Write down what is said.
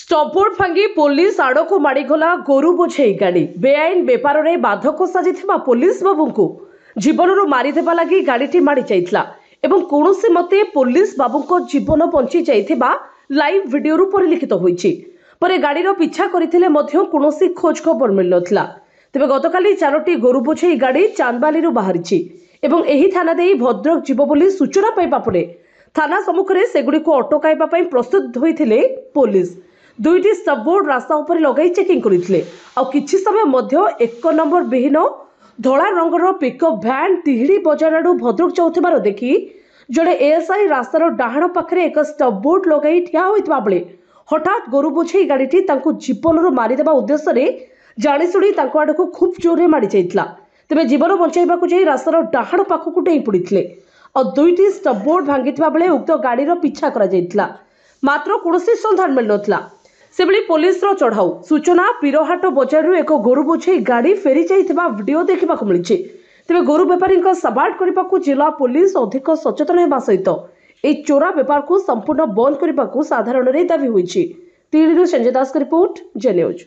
स्टपबोर्ड भांगी पुलिस आड़ को माड़गला गोरु बोझे गाड़ी बेआईन बेपार में बाधक साजी पुलिस बाबू को जीवन मारिदेवा लगी गाड़ी माड़ी जाइथिला एवं कौनसी मते पुलिस बाबू को जीवन बंची जाइथिबा लाइव वीडियो परिलिखित होईछि। परे गाड़ीर पिछा करथिले मध्य कौनसी खोज खबर मिल नथिला। तेबे गतकाली 4टी गोरु बोझे गाड़ी चांदबाली बाहरिछि एवं एही थाना देई भद्रक जीव बोली सूचना पाइबा परे थाना सम्मुखरे सेगुडी को अटकाइबा पई प्रस्तुत होइथिले पुलिस। 2टी स्टपबोर्ड रास्ता उपर लगाई चेकिंग करथिले आ किछि समय मध्य 1 नंबर विहीन धला रंगर पिकअप भ्यान तिहिड़ी बजार आडू भद्रक जाउथिबार देखि जड़े एएसआई रास्तार डाहाण पाखरे एक स्टपबोर्ड लगाई ठिया होइतबा बेले हठात गोरु बोझेई गाड़ीटी तांकु जीवनरु मारिदेबा उद्देश्य रे जाणीशुणी तांको आडकु खूब जोरे माड़ी जाइतला। तेबे जीवन बंचाइबाकु जाई रास्तार डाहाण पाखकु डेई पड़िथिले और 2टी स्टपबोर्ड भांगिथिबा बेले उक्त गाड़ीर पिछा करा जाइतला मात्र कौनसी सन्धान मिल नथिला। सेबली पुलिस चढ़ाऊ सूचना पीरहाट बजार एक गोरु बोझे गाड़ी फेरी जाइथिबा वीडियो देखा मिली। तेबे गोरु बेपारी सबाट करने को जिला पुलिस अधिक सचेतन होगा सहित ए चोरा बेपार को संपूर्ण बंद करने को साधारण दाबी होइछि। संजय दास रिपोर्ट जे न्यूज।